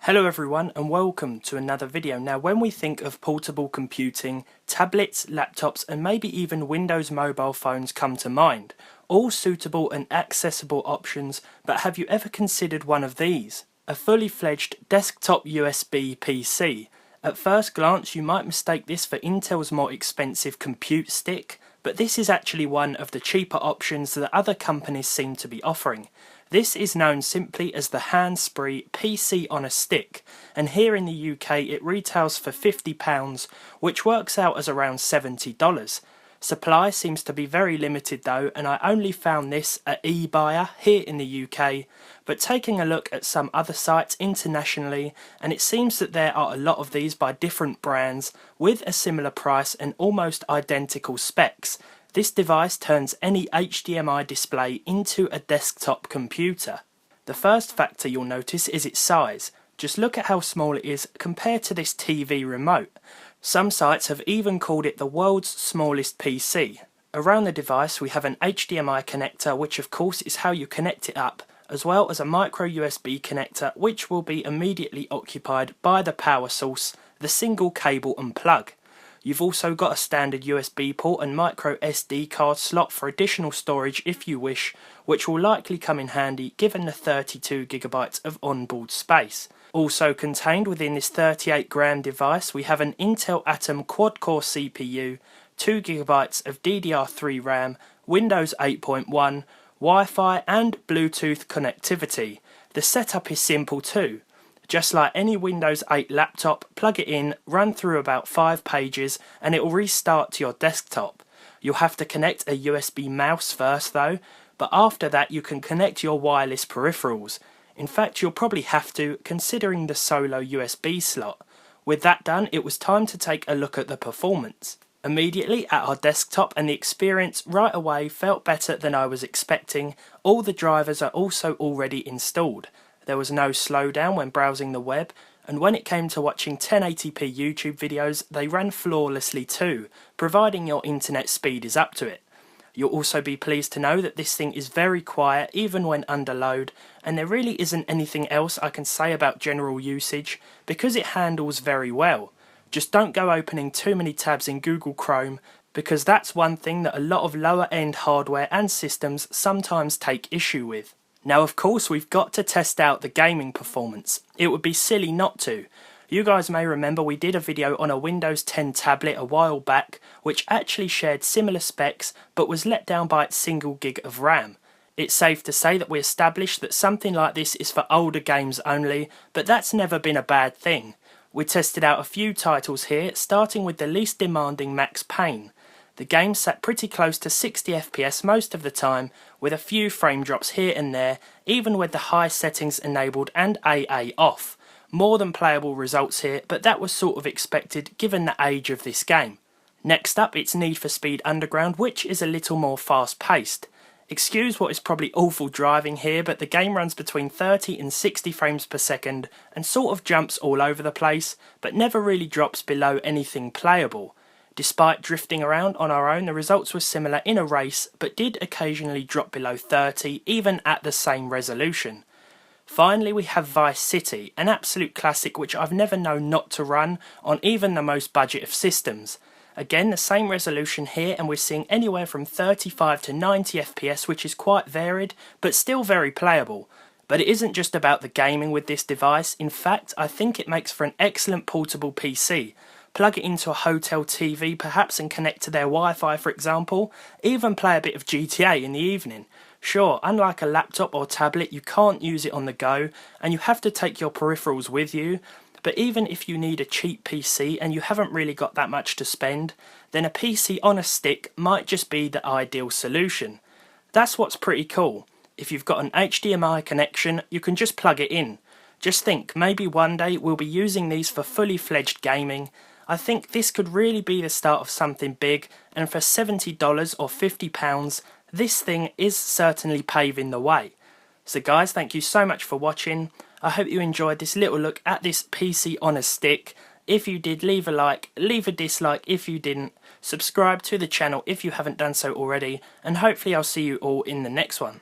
Hello everyone and welcome to another video. Now when we think of portable computing, tablets, laptops and maybe even Windows mobile phones come to mind. All suitable and accessible options, but have you ever considered one of these? A fully fledged desktop USB PC. At first glance you might mistake this for Intel's more expensive compute stick, but this is actually one of the cheaper options that other companies seem to be offering. This is known simply as the Hannspree PC on a stick, and here in the UK it retails for £50, which works out as around $70. Supply seems to be very limited though, and I only found this at eBuyer here in the UK, but taking a look at some other sites internationally, and it seems that there are a lot of these by different brands with a similar price and almost identical specs. This device turns any HDMI display into a desktop computer. The first factor you'll notice is its size. Just look at how small it is compared to this TV remote. Some sites have even called it the world's smallest PC. Around the device we have an HDMI connector, which of course is how you connect it up, as well as a micro USB connector which will be immediately occupied by the power source, the single cable and plug. You've also got a standard USB port and micro SD card slot for additional storage if you wish, which will likely come in handy given the 32GB of onboard space. Also contained within this 38g device we have an Intel Atom quad-core CPU, 2GB of DDR3 Ram, Windows 8.1, Wi-Fi and Bluetooth connectivity. The setup is simple too. Just like any Windows 8 laptop, plug it in, run through about 5 pages and it will restart to your desktop. You'll have to connect a USB mouse first though, but after that you can connect your wireless peripherals. In fact you'll probably have to, considering the solo USB slot. With that done, it was time to take a look at the performance. Immediately at our desktop, and the experience right away felt better than I was expecting. All the drivers are also already installed. There was no slowdown when browsing the web, and when it came to watching 1080p YouTube videos, they ran flawlessly too, providing your internet speed is up to it. You'll also be pleased to know that this thing is very quiet even when under load, and there really isn't anything else I can say about general usage because it handles very well. Just don't go opening too many tabs in Google Chrome, because that's one thing that a lot of lower end hardware and systems sometimes take issue with. Now of course we've got to test out the gaming performance. It would be silly not to. You guys may remember we did a video on a Windows 10 tablet a while back which actually shared similar specs but was let down by its single gig of RAM. It's safe to say that we established that something like this is for older games only, but that's never been a bad thing. We tested out a few titles here, starting with the least demanding Max Payne. The game sat pretty close to 60 FPS most of the time, with a few frame drops here and there, even with the high settings enabled and AA off. More than playable results here, but that was sort of expected given the age of this game. Next up, it's Need for Speed Underground, which is a little more fast paced. Excuse what is probably awful driving here, but the game runs between 30 and 60 frames per second and sort of jumps all over the place, but never really drops below anything playable. Despite drifting around on our own, the results were similar in a race, but did occasionally drop below 30, even at the same resolution. Finally, we have Vice City, an absolute classic which I've never known not to run on even the most budget of systems. Again, the same resolution here, and we're seeing anywhere from 35 to 90 FPS, which is quite varied, but still very playable. But it isn't just about the gaming with this device. In fact, I think it makes for an excellent portable PC. Plug it into a hotel TV perhaps and connect to their Wi-Fi for example, even play a bit of GTA in the evening. Sure, unlike a laptop or tablet you can't use it on the go and you have to take your peripherals with you, but even if you need a cheap PC and you haven't really got that much to spend, then a PC on a stick might just be the ideal solution. That's what's pretty cool. If you've got an HDMI connection, you can just plug it in. Just think, maybe one day we'll be using these for fully fledged gaming. I think this could really be the start of something big, and for $70 or £50, this thing is certainly paving the way. So guys, thank you so much for watching. I hope you enjoyed this little look at this PC on a stick. If you did, leave a like, leave a dislike if you didn't, subscribe to the channel if you haven't done so already, and hopefully I'll see you all in the next one.